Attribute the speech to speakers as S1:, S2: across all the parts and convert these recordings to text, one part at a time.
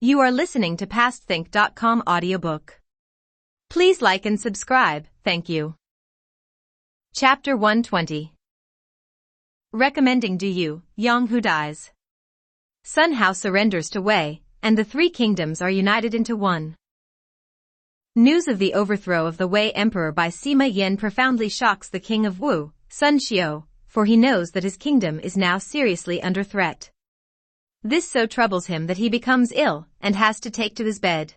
S1: You are listening to PastThink.com audiobook. Please like and subscribe, thank you. Chapter 120. Recommending Du Yu, Yang who dies. Sun Hao surrenders to Wei, and the three kingdoms are united into one. News of the overthrow of the Wei emperor by Sima Yan profoundly shocks the king of Wu, Sun Hao, for he knows that his kingdom is now seriously under threat. This so troubles him that he becomes ill and has to take to his bed.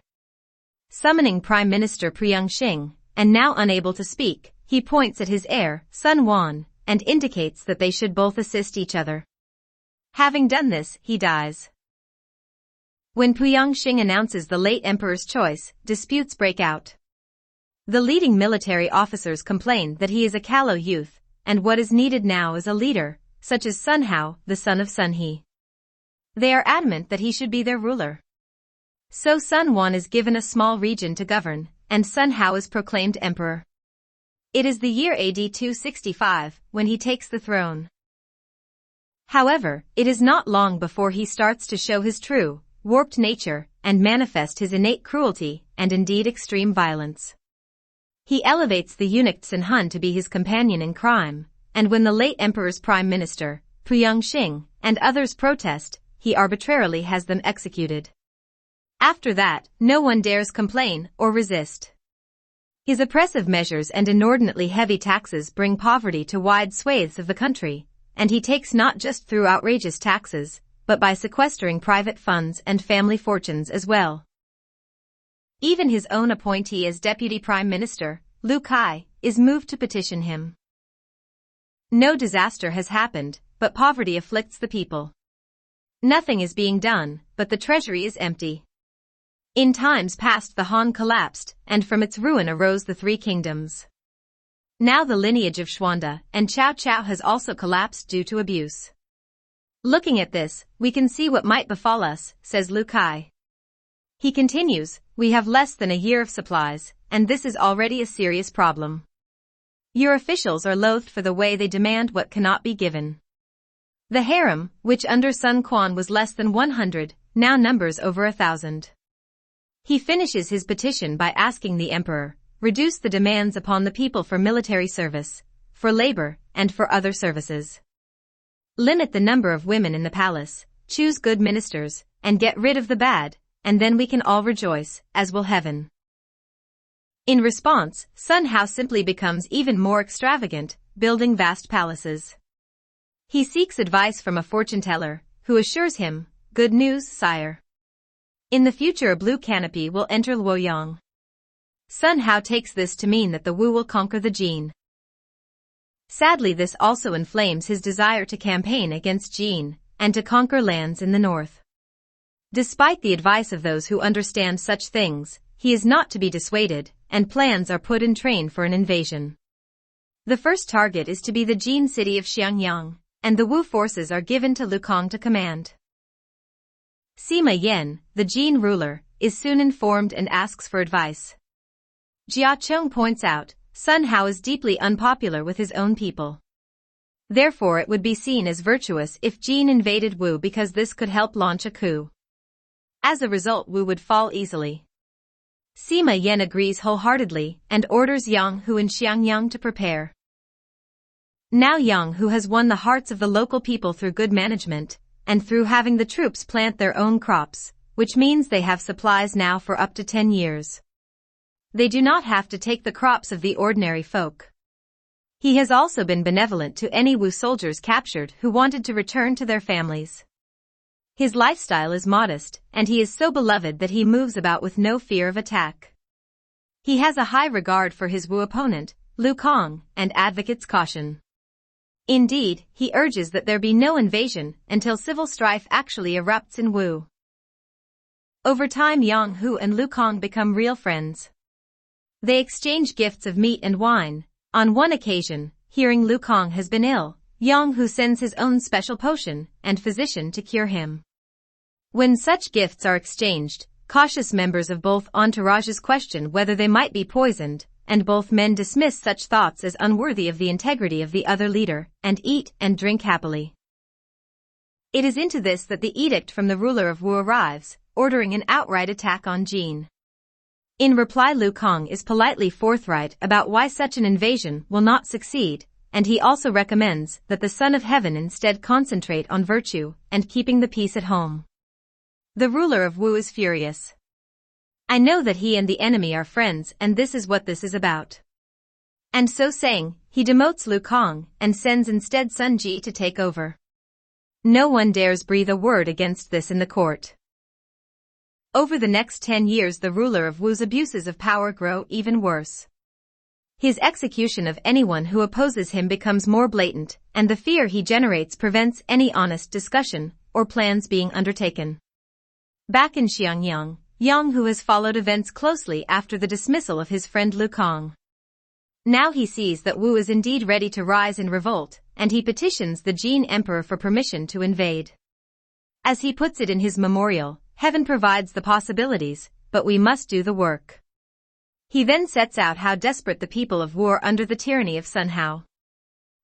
S1: Summoning Prime Minister Guanzhong, and now unable to speak, he points at his heir, Sun Hao, and indicates that they should both assist each other. Having done this, he dies. When Guanzhong announces the late emperor's choice, disputes break out. The leading military officers complain that he is a callow youth, and what is needed now is a leader, such as Sun Hao, the son of Sun He. They are adamant that he should be their ruler. So Sun Hao is given a small region to govern, and Sun Hao is proclaimed emperor. It is the year AD 265 when he takes the throne. However, it is not long before he starts to show his true, warped nature and manifest his innate cruelty and indeed extreme violence. He elevates the eunuch Sun Hao to be his companion in crime, and when the late emperor's prime minister, Guanzhong, and others protest, he arbitrarily has them executed. After that, no one dares complain or resist. His oppressive measures and inordinately heavy taxes bring poverty to wide swathes of the country, and he takes not just through outrageous taxes, but by sequestering private funds and family fortunes as well. Even his own appointee as deputy prime minister, Lu Kai, is moved to petition him. No disaster has happened, but poverty afflicts the people. Nothing is being done, but the treasury is empty. In times past the Han collapsed, and from its ruin arose the three kingdoms. Now the lineage of Xuanda and Cao Cao has also collapsed due to abuse. Looking at this, we can see what might befall us, says Lu Kai. He continues, we have less than a year of supplies, and this is already a serious problem. Your officials are loathed for the way they demand what cannot be given. The harem, which under Sun Quan was less than 100, now numbers over 1,000. He finishes his petition by asking the emperor, reduce the demands upon the people for military service, for labor, and for other services. Limit the number of women in the palace, choose good ministers, and get rid of the bad, and then we can all rejoice, as will heaven. In response, Sun Hao simply becomes even more extravagant, building vast palaces. He seeks advice from a fortune-teller, who assures him, good news, sire. In the future a blue canopy will enter Luoyang. Sun Hao takes this to mean that the Wu will conquer the Jin. Sadly, this also inflames his desire to campaign against Jin, and to conquer lands in the north. Despite the advice of those who understand such things, he is not to be dissuaded, and plans are put in train for an invasion. The first target is to be the Jin city of Xiangyang, and the Wu forces are given to Lu Kang to command. Sima Yan, the Jin ruler, is soon informed and asks for advice. Jia Chong points out, Sun Hao is deeply unpopular with his own people. Therefore it would be seen as virtuous if Jin invaded Wu because this could help launch a coup. As a result, Wu would fall easily. Sima Yan agrees wholeheartedly and orders Yang Hu and Xiangyang to prepare. Now Yang Hu has won the hearts of the local people through good management, and through having the troops plant their own crops, which means they have supplies now for up to 10 years. They do not have to take the crops of the ordinary folk. He has also been benevolent to any Wu soldiers captured who wanted to return to their families. His lifestyle is modest, and he is so beloved that he moves about with no fear of attack. He has a high regard for his Wu opponent, Lu Kang, and advocates caution. Indeed, he urges that there be no invasion until civil strife actually erupts in Wu. Over time Yang Hu and Lu Kang become real friends. They exchange gifts of meat and wine. On one occasion, hearing Lu Kang has been ill, Yang Hu sends his own special potion and physician to cure him. When such gifts are exchanged, cautious members of both entourages question whether they might be poisoned, and both men dismiss such thoughts as unworthy of the integrity of the other leader, and eat and drink happily. It is into this that the edict from the ruler of Wu arrives, ordering an outright attack on Jin. In reply, Lu Kang is politely forthright about why such an invasion will not succeed, and he also recommends that the Son of Heaven instead concentrate on virtue and keeping the peace at home. The ruler of Wu is furious. I know that he and the enemy are friends, and this is what this is about. And so saying, he demotes Lu Kang and sends instead Sun Ji to take over. No one dares breathe a word against this in the court. Over the next 10 years, the ruler of Wu's abuses of power grow even worse. His execution of anyone who opposes him becomes more blatant, and the fear he generates prevents any honest discussion or plans being undertaken. Back in Xiangyang, Yang Hu has followed events closely after the dismissal of his friend Lu Kang. Now he sees that Wu is indeed ready to rise in revolt, and he petitions the Jin Emperor for permission to invade. As he puts it in his memorial, heaven provides the possibilities, but we must do the work. He then sets out how desperate the people of Wu are under the tyranny of Sun Hao.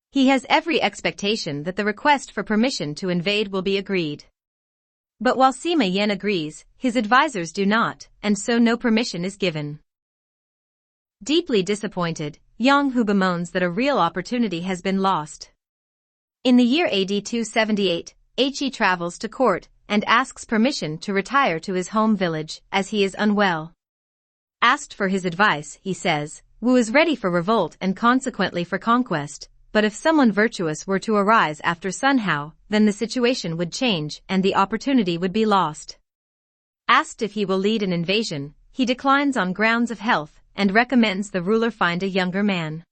S1: He has every expectation that the request for permission to invade will be agreed. But while Sima Yan agrees, his advisors do not, and so no permission is given. Deeply disappointed, Yang Hu bemoans that a real opportunity has been lost. In the year AD 278, He travels to court and asks permission to retire to his home village as he is unwell. Asked for his advice, he says, Wu is ready for revolt and consequently for conquest, but if someone virtuous were to arise after Sun Hao, then the situation would change and the opportunity would be lost. Asked if he will lead an invasion, he declines on grounds of health and recommends the ruler find a younger man.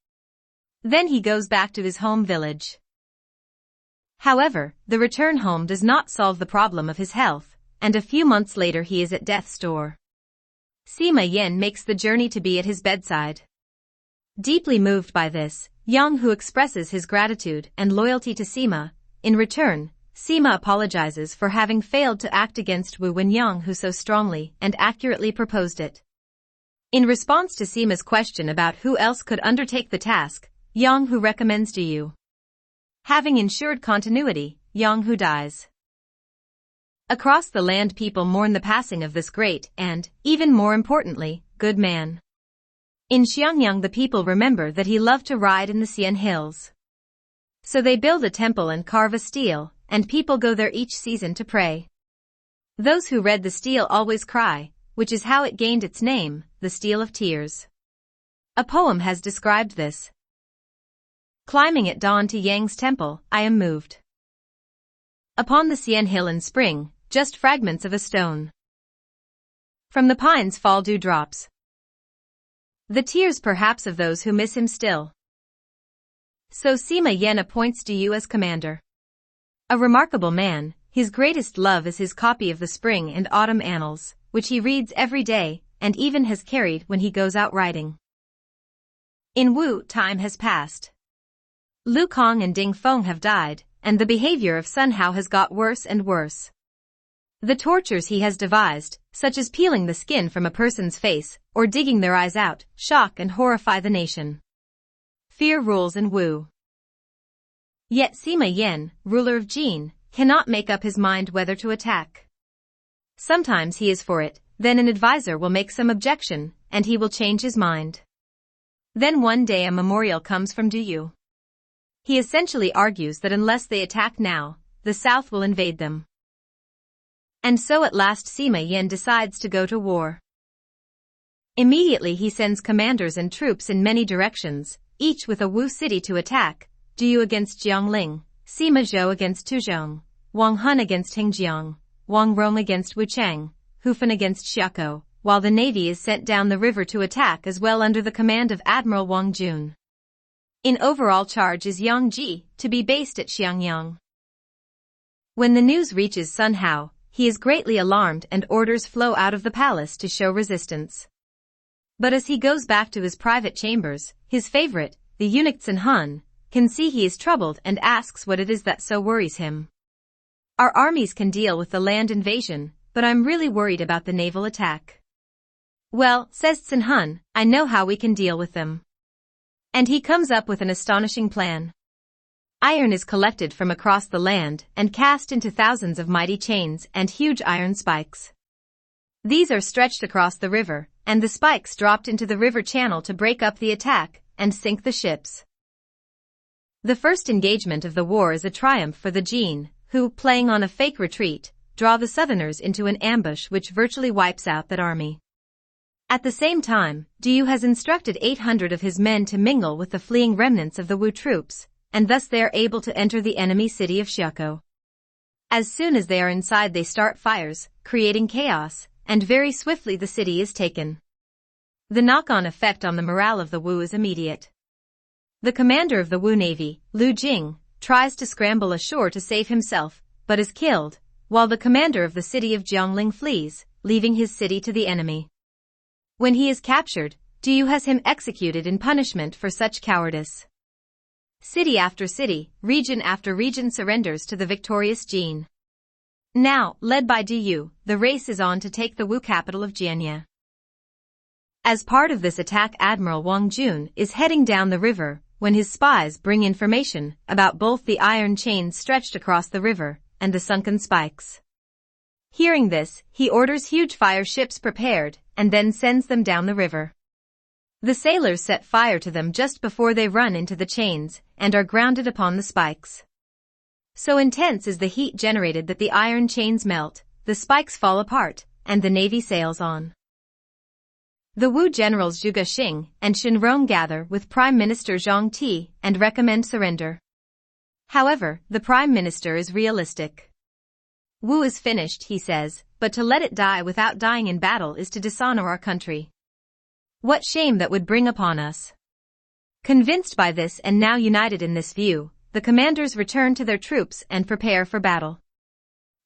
S1: Then he goes back to his home village. However, the return home does not solve the problem of his health, and a few months later he is at death's door. Sima Yan makes the journey to be at his bedside. Deeply moved by this, Yang Hu expresses his gratitude and loyalty to Sima. In return, Sima apologizes for having failed to act against Wu when Yang Hu so strongly and accurately proposed it. In response to Sima's question about who else could undertake the task, Yang Hu recommends Yu. Having ensured continuity, Yang Hu dies. Across the land, people mourn the passing of this great and, even more importantly, good man. In Xiangyang, the people remember that he loved to ride in the Xian hills. So they build a temple and carve a stele, and people go there each season to pray. Those who read the stele always cry, which is how it gained its name, the Stele of Tears. A poem has described this. Climbing at dawn to Yang's temple, I am moved. Upon the Xian hill in spring, just fragments of a stone. From the pines fall dewdrops. The tears perhaps of those who miss him still. So Sima Yan appoints Yu as commander. A remarkable man, his greatest love is his copy of the spring and autumn annals, which he reads every day, and even has carried when he goes out riding. In Wu, time has passed. Lu Kang and Ding Feng have died, and the behavior of Sun Hao has got worse and worse. The tortures he has devised, such as peeling the skin from a person's face, or digging their eyes out, shock and horrify the nation. Fear rules in Wu. Yet Sima Yan, ruler of Jin, cannot make up his mind whether to attack. Sometimes he is for it, then an advisor will make some objection, and he will change his mind. Then one day a memorial comes from Yu. He essentially argues that unless they attack now, the South will invade them. And so at last Sima Yan decides to go to war. Immediately he sends commanders and troops in many directions, each with a Wu city to attack, Yu against Jiangling, Sima Zhou against Tuzhong, Wang Hun against Hengjiang, Wang Rong against Wuchang, Hufan against Xiakou, while the navy is sent down the river to attack as well under the command of Admiral Wang Jun. In overall charge is Yang Ji, to be based at Xiangyang. When the news reaches Sun Hao, he is greatly alarmed and orders flow out of the palace to show resistance. But as he goes back to his private chambers, his favorite, the eunuch Sun Hun, can see he is troubled and asks what it is that so worries him. Our armies can deal with the land invasion, but I'm really worried about the naval attack. Well, says Sun Hun, I know how we can deal with them. And he comes up with an astonishing plan. Iron is collected from across the land and cast into thousands of mighty chains and huge iron spikes. These are stretched across the river, and the spikes dropped into the river channel to break up the attack and sink the ships. The first engagement of the war is a triumph for the Jin, who, playing on a fake retreat, draw the Southerners into an ambush which virtually wipes out that army. At the same time, Du has instructed 800 of his men to mingle with the fleeing remnants of the Wu troops, and thus they are able to enter the enemy city of Xiakou. As soon as they are inside they start fires, creating chaos, and very swiftly the city is taken. The knock-on effect on the morale of the Wu is immediate. The commander of the Wu Navy, Lu Jing, tries to scramble ashore to save himself, but is killed, while the commander of the city of Jiangling flees, leaving his city to the enemy. When he is captured, Du has him executed in punishment for such cowardice. City after city, region after region surrenders to the victorious Jin. Now, led by Du, the race is on to take the Wu capital of Jianye. As part of this attack, Admiral Wang Jun is heading down the river when his spies bring information about both the iron chains stretched across the river and the sunken spikes. Hearing this, he orders huge fire ships prepared and then sends them down the river. The sailors set fire to them just before they run into the chains and are grounded upon the spikes. So intense is the heat generated that the iron chains melt, the spikes fall apart, and the navy sails on. The Wu generals Zhuge Xing and Shenrong gather with Prime Minister Zhang Ti and recommend surrender. However, the Prime Minister is realistic. Wu is finished, he says, but to let it die without dying in battle is to dishonor our country. What shame that would bring upon us. Convinced by this and now united in this view, the commanders return to their troops and prepare for battle.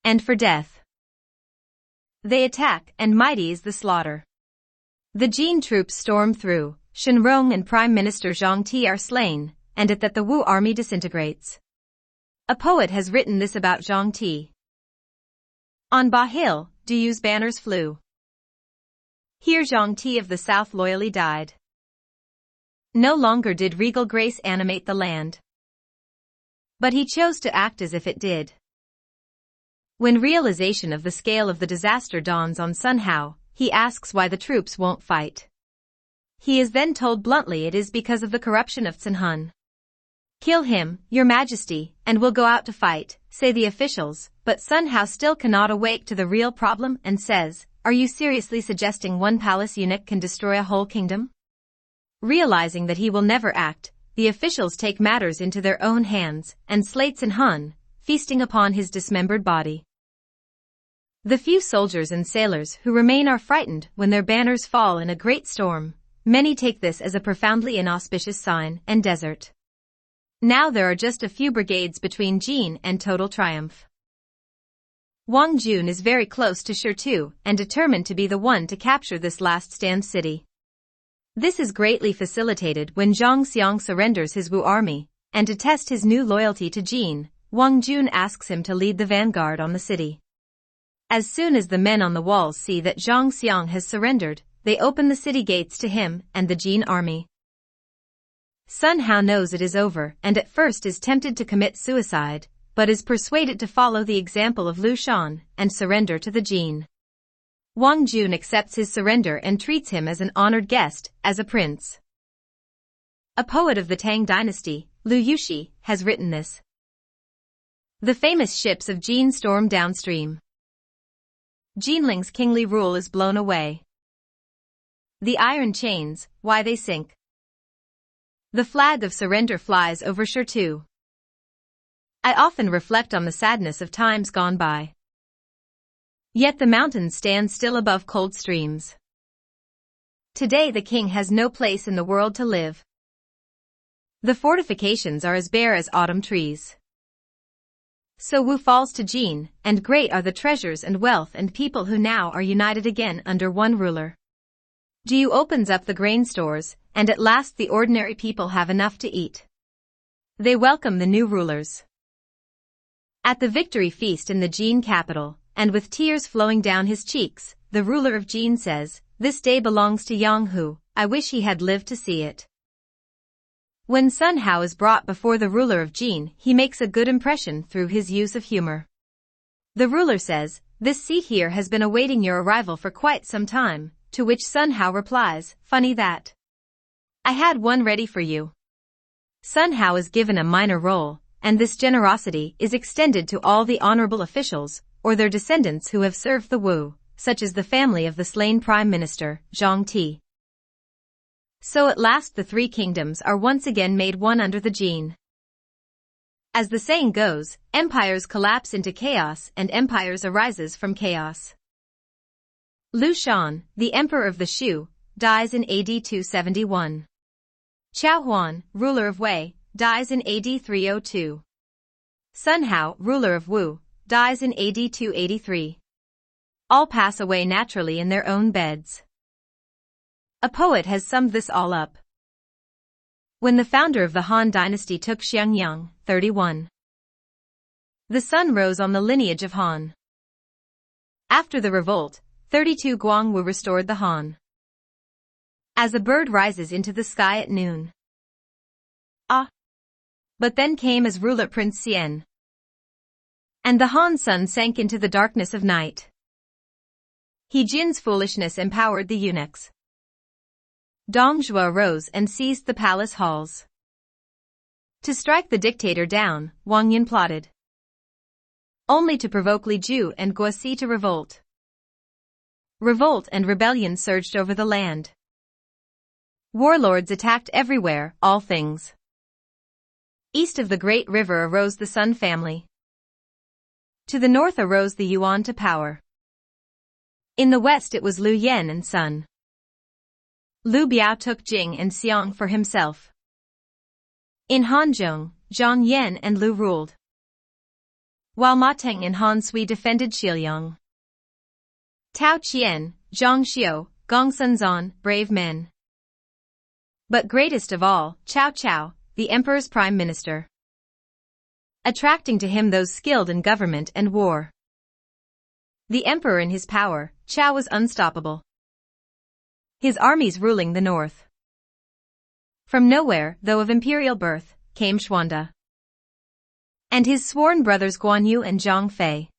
S1: And for death. They attack, and mighty is the slaughter. The Jin troops storm through, Shenrong and Prime Minister Zhang Ti are slain, and at that the Wu army disintegrates. A poet has written this about Zhang Ti. On Ba Hill, Du's banners flew. Here Zhang Ti of the south loyally died. No longer did regal grace animate the land. But he chose to act as if it did. When realization of the scale of the disaster dawns on Sun Hao, he asks why the troops won't fight. He is then told bluntly it is because of the corruption of Sun Hao. Kill him, your majesty, and we'll go out to fight, say the officials, but Sun Hao still cannot awake to the real problem and says, are you seriously suggesting one palace eunuch can destroy a whole kingdom? Realizing that he will never act, the officials take matters into their own hands and slay Sun Hao, feasting upon his dismembered body. The few soldiers and sailors who remain are frightened when their banners fall in a great storm. Many take this as a profoundly inauspicious sign and desert. Now there are just a few brigades between Jin and total triumph. Wang Jun is very close to Shirtu and determined to be the one to capture this last stand city. This is greatly facilitated when Zhang Xiang surrenders his Wu army, and to test his new loyalty to Jin, Wang Jun asks him to lead the vanguard on the city. As soon as the men on the walls see that Zhang Xiang has surrendered, they open the city gates to him and the Jin army. Sun Hao knows it is over and at first is tempted to commit suicide, but is persuaded to follow the example of Lu Shan and surrender to the Jin. Wang Jun accepts his surrender and treats him as an honored guest, as a prince. A poet of the Tang dynasty, Lu Yushi, has written this. The famous ships of Jin storm downstream. Jinling's kingly rule is blown away. The iron chains, why they sink. The flag of surrender flies over Shirtu. I often reflect on the sadness of times gone by. Yet the mountains stand still above cold streams. Today the king has no place in the world to live. The fortifications are as bare as autumn trees. So Wu falls to Jin, and great are the treasures and wealth and people who now are united again under one ruler. Du opens up the grain stores, and at last the ordinary people have enough to eat. They welcome the new rulers. At the victory feast in the Jin capital, and with tears flowing down his cheeks, the ruler of Jin says, "This day belongs to Yang Hu, I wish he had lived to see it." When Sun Hao is brought before the ruler of Jin, he makes a good impression through his use of humor. The ruler says, This seat here has been awaiting your arrival for quite some time, to which Sun Hao replies, funny that. I had one ready for you. Sun Hao is given a minor role, and this generosity is extended to all the honorable officials, or their descendants who have served the Wu, such as the family of the slain Prime Minister, Zhang Ti. So at last the three kingdoms are once again made one under the Jin. As the saying goes, empires collapse into chaos and empires arises from chaos. Lu Shan, the emperor of the Shu, dies in AD 271. Qiao Huan, ruler of Wei, dies in AD 302. Sun Hao, ruler of Wu, dies in AD 283. All pass away naturally in their own beds. A poet has summed this all up. When the founder of the Han dynasty took Xiangyang, 31. The sun rose on the lineage of Han. After the revolt, 32 Guangwu restored the Han. As a bird rises into the sky at noon. But then came as ruler Prince Xian. And the Han sun sank into the darkness of night. He Jin's foolishness empowered the eunuchs. Dong Zhuo rose and seized the palace halls. To strike the dictator down, Wang Yun plotted. Only to provoke Li Ju and Guosi to revolt. Revolt and rebellion surged over the land. Warlords attacked everywhere, all things. East of the great river arose the Sun family. To the north arose the Yuan to power. In the west it was Liu Yan and Sun. Liu Biao took Jing and Xiang for himself. In Hanzhong, Zhang Yan and Liu ruled. While Ma Teng and Han Sui defended Xiliang. Tao Qian, Zhang Xiu, Gong Sunzan, brave men. But greatest of all, Cao Cao, the emperor's prime minister. Attracting to him those skilled in government and war. The emperor in his power, Cao was unstoppable. His armies ruling the north. From nowhere, though of imperial birth, came Xuanda. And his sworn brothers Guan Yu and Zhang Fei.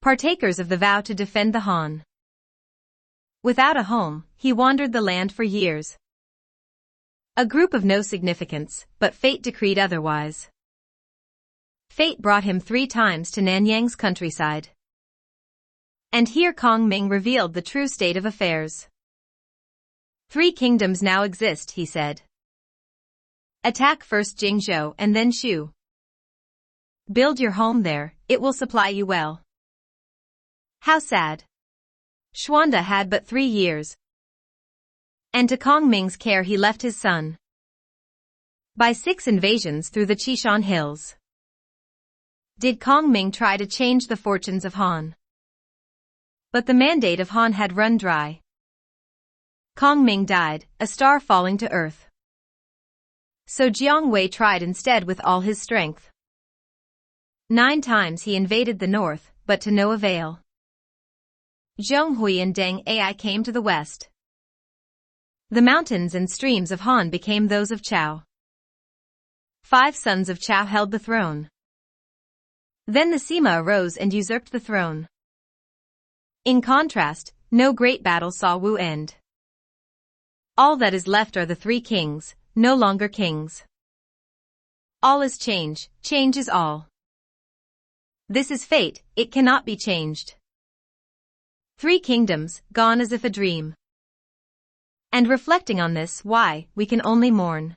S1: Partakers of the vow to defend the Han. Without a home, he wandered the land for years. A group of no significance, but fate decreed otherwise. Fate brought him 3 times to Nanyang's countryside. And here Kong Ming revealed the true state of affairs. 3 kingdoms now exist, he said. Attack first Jingzhou and then Shu. Build your home there, it will supply you well. How sad. Xuanda had but 3 years. And to Kong Ming's care he left his son. By 6 invasions through the Qishan hills. Did Kong Ming try to change the fortunes of Han? But the mandate of Han had run dry. Kong Ming died, a star falling to earth. So Jiang Wei tried instead with all his strength. 9 times he invaded the north, but to no avail. Zheng Hui and Deng Ai came to the west. The mountains and streams of Han became those of Cao. 5 sons of Cao held the throne. Then the Sima arose and usurped the throne. In contrast, no great battle saw Wu end. All that is left are the 3 kings, no longer kings. All is change, change is all. This is fate, it cannot be changed. 3 kingdoms, gone as if a dream. And reflecting on this, why, we can only mourn.